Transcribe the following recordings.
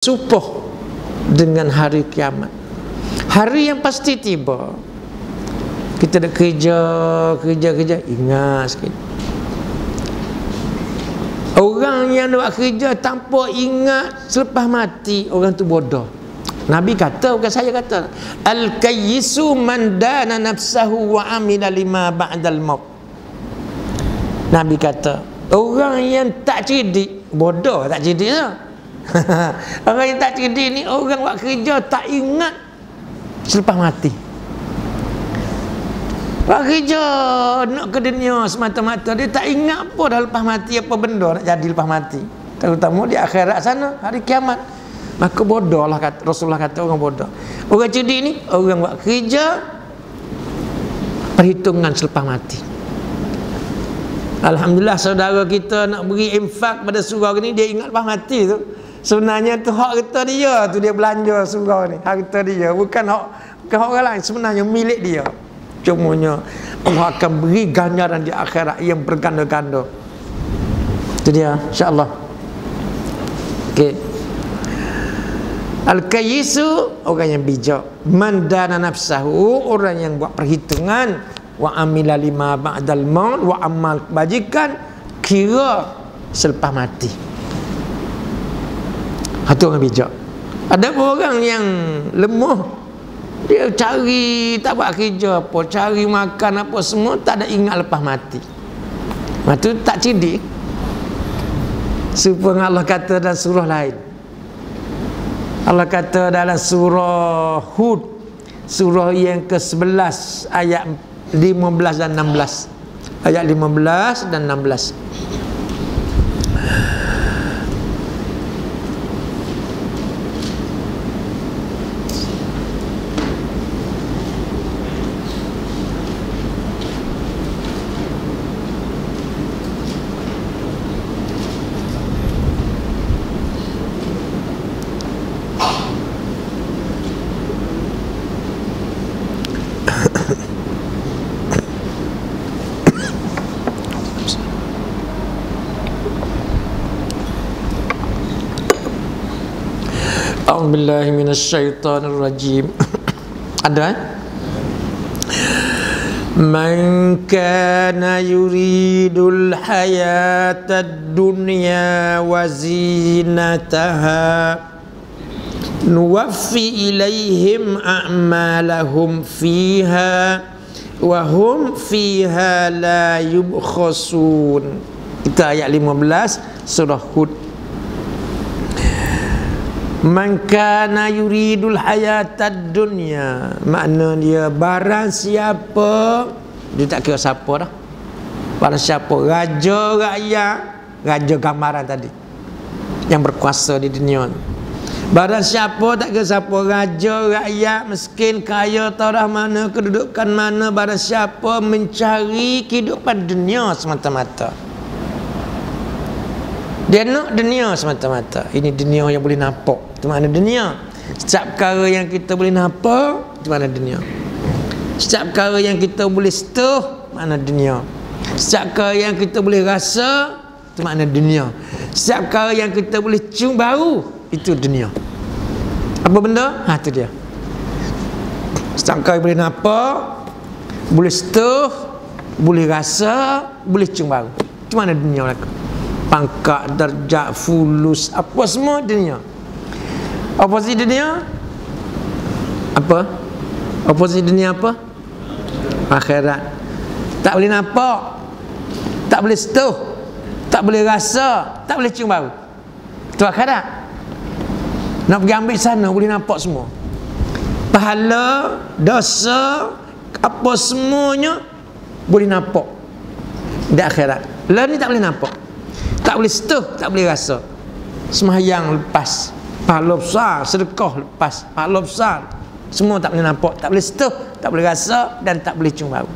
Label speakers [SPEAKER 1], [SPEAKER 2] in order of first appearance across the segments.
[SPEAKER 1] supuh dengan hari kiamat, hari yang pasti tiba. Kita nak kerja, ingat sikit. Orang yang nak kerja tanpa ingat selepas mati, orang tu bodoh. Nabi kata, bukan saya kata, al-kayyisu man dana nafsahu wa amila lima ba'dal maut. Nabi kata, orang yang tak cerdik, bodoh tak cerdik lah. Orang yang tak cerdik ni orang buat kerja tak ingat selepas mati. Buat kerja nak ke dunia semata-mata, dia tak ingat apa dah lepas mati, apa benda nak jadi lepas mati, terutama di akhirat sana, hari kiamat. Maka bodoh lah, kata Rasulullah, kata orang bodoh. Orang cerdik ni orang buat kerja perhitungan selepas mati. Alhamdulillah saudara kita nak beri infak pada surau ni, dia ingat lepas mati tu. Sebenarnya tu hak harta dia, tu dia belanja surau ni, harta dia, bukan hak orang lain, sebenarnya milik dia. Cumanya Allah akan beri ganjaran di akhirat yang berganda-ganda. Itu dia, insya-Allah. Okey. Al-kayyisu, orang yang bijak. Man dana nafsahu, orang yang buat perhitungan. Wa amila lima ba'dal maut, wa amal kebajikan kira selepas mati. Itu orang bijak. Ada orang yang lemah, dia cari, tak buat kerja apa, cari makan apa semua, tak ada ingat lepas mati. Itu tak cerdik. Supaya Allah kata dalam surah lain, Allah kata dalam surah Hud, surah yang ke-11 ayat 15 dan 16. Ayat 15 dan 16. A'udzubillahi minasyaitonir rajim. Ada Man kana yuridul hayatad dunya wa zinataha nuwaffi ilaihim a'malahum fiha wa hum fiha la yubkhasun. Kita ayat 15 surah Hud. Man kana yuridul hayatad dunya, makna dia barang siapa, dia tak kira siapa dah, barang siapa, raja, rakyat, raja gambaran tadi yang berkuasa di dunia, barang siapa, tak kira siapa, raja, rakyat, miskin, kaya, tarah mana, kedudukan mana, barang siapa mencari kehidupan dunia semata-mata, dia nak dunia semata-mata. Ini dunia yang boleh nampak, itu makna dunia. Setiap perkara yang kita boleh nampak, itu makna dunia. Setiap perkara yang kita boleh sentuh, makna dunia. Setiap perkara yang kita boleh rasa, itu makna dunia. Setiap perkara yang kita boleh cium bau, itu dunia. Apa benda? Itu dia. Setiap perkara yang boleh nampak, boleh sentuh, boleh rasa, boleh cium bau, itu makna dunia mereka. Pangkat, darjat, fulus, apa semua dunia. Oposisi dunia apa? Oposisi dunia apa? Akhirat. Tak boleh nampak, tak boleh sentuh, tak boleh rasa, tak boleh cium bau, itu akhirat. Nak pergi ambil sana boleh nampak semua, pahala, dosa, apa semuanya boleh nampak di akhirat. Lah ni tak boleh nampak, tak boleh sentuh, tak boleh rasa. Sembahyang lepas, pahala besar. Sedekah lepas, pahala besar. Semua tak boleh nampak, tak boleh sentuh, tak boleh rasa, dan tak boleh cium bau.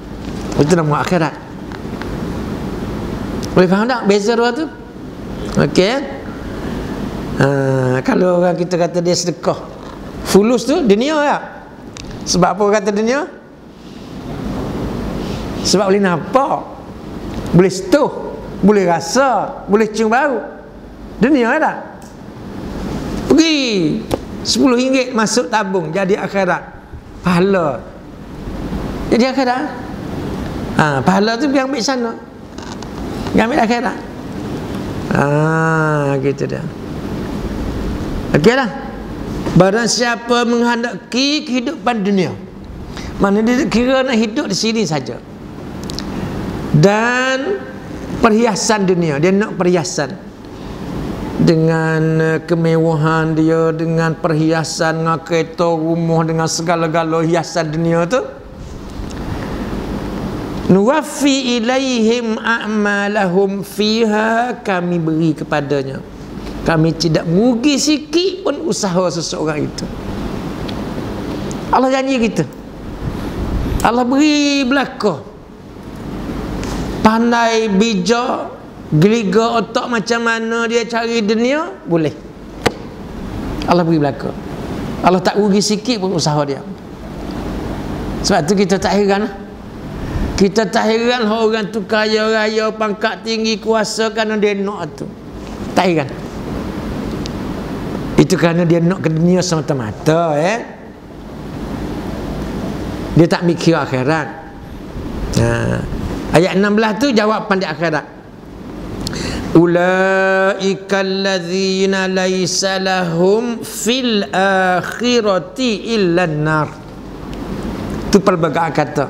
[SPEAKER 1] Itu nama akhirat. Boleh faham tak beza dua tu? Okey. Kalau orang kita kata dia sedekah, fulus tu dunia ya. Sebab apa kata dunia? Sebab boleh nampak, boleh sentuh, boleh rasa, boleh cium bau. Dunia tak? Pergi Pergi RM10 masuk tabung, jadi akhirat. Pahala. Jadi akhirat. Pahala tu pergi ambil sana. Pergi ambil akhirat. Gitu dah. Okey dah. Barang siapa menghendaki kehidupan dunia, mana dia kira nak hidup di sini saja, dan perhiasan dunia, dia nak perhiasan dengan kemewahan dia, dengan perhiasan, dengan kereta, rumah, dengan segala-gala hiasan dunia tu, nuwaffi ilaihim a'malahum fiha, kami beri kepadanya, kami tidak merugi sikit pun usaha seseorang itu. Allah janji kita, Allah beri belaka, pandai bijak, geliga otak macam mana dia cari dunia, boleh. Allah beri belaka, Allah tak rugi sikit pun usaha dia. Sebab tu kita tak heran. Kita tak heran orang tu kaya raya, pangkat tinggi, kuasa kerana dia nak tu. Tak heran. Itu kerana dia nak ke dunia semata-mata. Dia tak mikir akhirat. Ayat 16 tu jawapan di akhirat. Ulaika allazina laisa lahum fil akhirati illa an-nar. Tu pelbagai kata.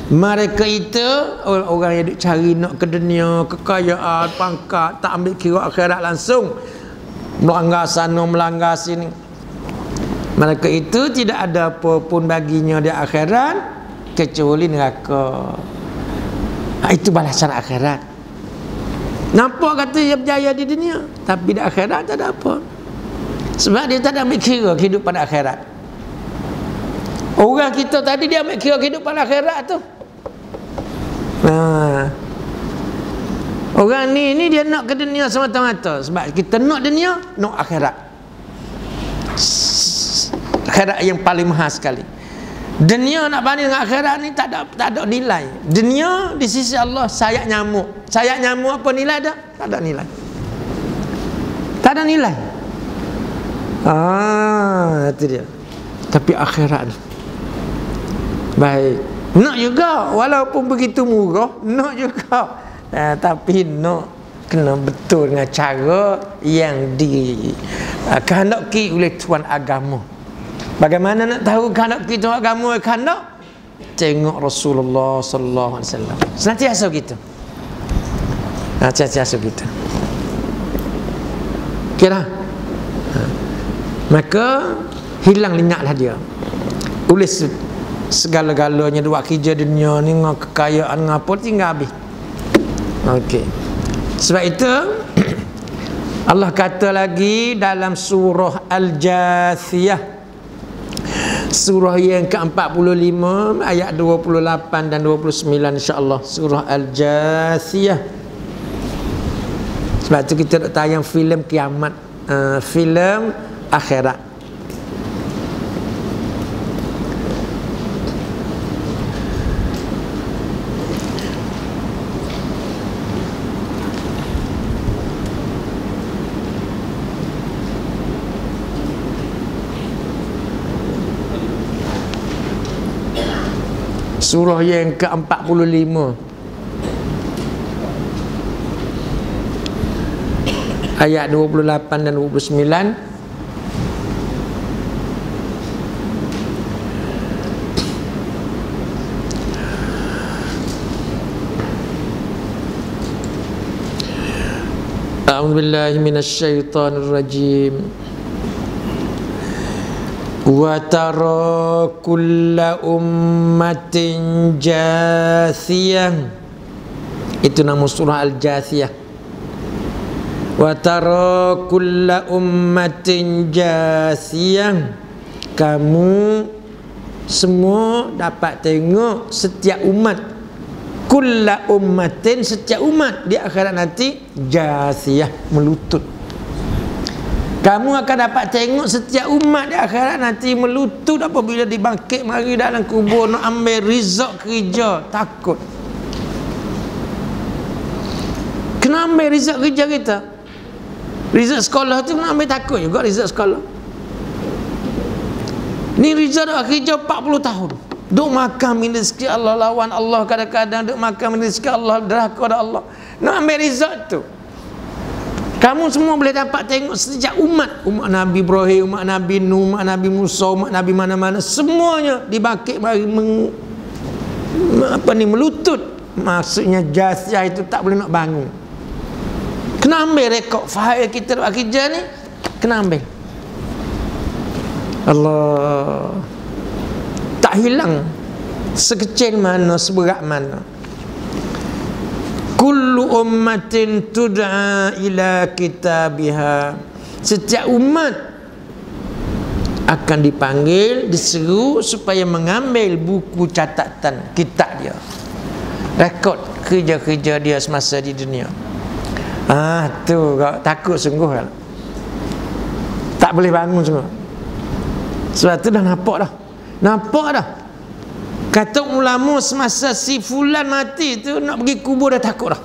[SPEAKER 1] Mereka itu orang yang duk cari nak ke dunia, kekayaan, pangkat, tak ambil kira akhirat langsung, melanggar sana, melanggar sini. Mereka itu tidak ada apa pun baginya di akhirat kecuali neraka. Itu balasan akhirat. Nampak kata dia berjaya di dunia, tapi di akhirat tak ada apa. Sebab dia tak ada ambil kira kehidupan akhirat. Orang kita tadi dia ambil kira kehidupan akhirat tu. Orang ni dia nak ke dunia semata-mata. Sebab kita nak dunia, nak akhirat. Akhirat yang paling mahal sekali. Dunia nak banding dengan akhirat ni tak ada nilai. Dunia di sisi Allah sayap nyamuk. Sayap nyamuk apa nilai dah? Tak ada nilai. Tak ada nilai. Itu dia. Tapi akhirat ni baik. Nak juga, walaupun begitu murah, nak juga. Tapi nak kena betul dengan cara yang dikehendaki oleh tuan agama. Bagaimana nak tahu kehendaki tuan agama kehendak? Tengok Rasulullah sallallahu alaihi wasallam. Senantiasa kita. Senantiasa kita. Kira. Maka hilang lenyaplah dia. Oleh segala-galanya dua kerja dunia ni, dengan kekayaan, dengan apa, tinggal habis. Okey. Sebab itu Allah kata lagi dalam surah Al-Jathiyah, surah yang ke-45 ayat 28 dan 29, insya-Allah, surah Al-Jathiyah. Sebab tu kita nak tayang filem kiamat, filem akhirat. Surah yang ke-45 ayat 28 dan 29. A'udzubillahi minasyaitonir rajim. Wa tara kulla ummatin jathiyah. Itu nama surah Al-Jathiyah. Wa tara kulla ummatin jathiyah. Kamu semua dapat tengok setiap umat, kulla ummatin, setiap umat di akhirat nanti jathiyah, melutut. Kamu akan dapat tengok setiap umat di akhirat nanti melutut apabila dibangkit mari dalam kubur nak ambil rizak kerja. Takut. Kena ambil rizak kerja kita. Result sekolah tu nak ambil takut juga result sekolah. Ni result dah kerja 40 tahun. Duk makan minum rezeki Allah, lawan Allah, kadang-kadang duk makan minum rezeki Allah, derhaka pada Allah. Nak ambil result tu. Kamu semua boleh dapat tengok sejak umat Nabi Ibrahim, umat Nabi Nuh, umat Nabi Musa, umat Nabi mana-mana, semuanya dibangkit mari melutut. Maksudnya jasah itu tak boleh nak bangun. Kena ambil rekod faham kita buat kerja ni, kena ambil. Allah, tak hilang sekecil mana, seberat mana. Kullu ummatin tud'a ila kitabiha. Setiap umat akan dipanggil, diseru supaya mengambil buku catatan kitab dia, rekod kerja-kerja dia semasa di dunia. Tu kau takut sungguh kan? Tak boleh bangun sungguh. Sebab tu dah nampak dah. Nampak dah. Kata ulama semasa si fulan mati tu nak pergi kubur dah takut dah.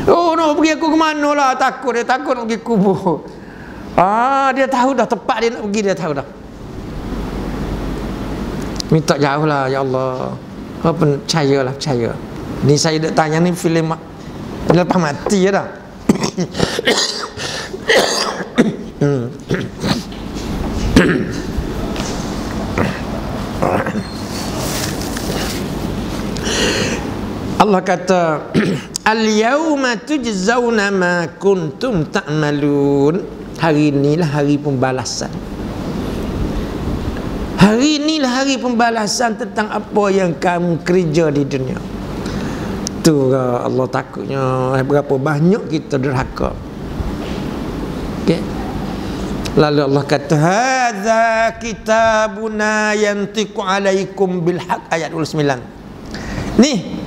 [SPEAKER 1] Oh, nak pergi aku ke mana lah, takut, dia takut nak pergi kubur. Dia tahu dah tempat dia nak pergi, dia tahu dah. Minta jauh lah, ya Allah. Percayalah, percaya. Ni saya nak tanya ni filem lepas mati ya dah. Allah kata al-yauma tujzauna ma kuntum ta'malun. Hari inilah hari pembalasan. Hari inilah hari pembalasan tentang apa yang kamu kerja di dunia. Tu Allah takutnya berapa banyak kita derhaka. Okey. Lalu Allah kata hadza kitabuna yantiqu alaikum bil haq, ayat 29. Ni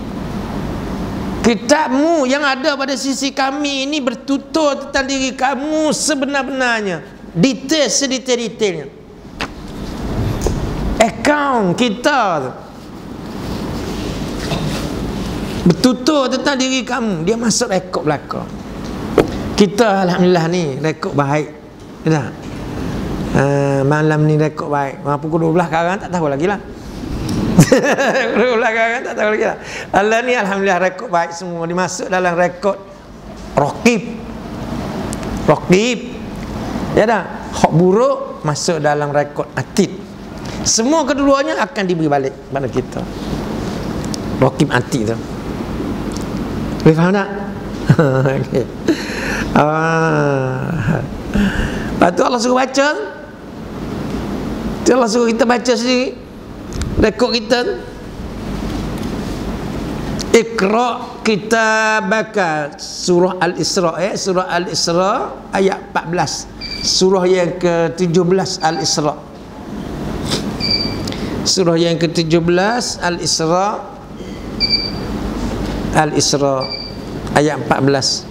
[SPEAKER 1] kitabmu yang ada pada sisi kami ini bertutur tentang diri kamu sebenar-benarnya, detail sedetail-detailnya. Account kita bertutur tentang diri kamu, dia masuk rekod belaka. Kita alhamdulillah ni rekod baik. Dah. Malam ni rekod baik. Pukul 12 sekarang tak tahu lagi lah. Belakang tak tahu lagi lah. Allah ni alhamdulillah rekod baik semua dimasuk dalam rekod Raqib. Ya dah. Hak buruk masuk dalam rekod Atid. Semua keduanya akan diberi balik pada kita. Raqib Atid tu. Boleh faham tak? Okey. Lepas tu Allah suruh baca. Allah suruh kita baca sendiri rekod kita. Iqra kitabaka, surah Al-Isra, surah Al-Isra ayat 14, surah yang ke-17 Al-Isra, surah yang ke-17 Al-Isra ayat 14.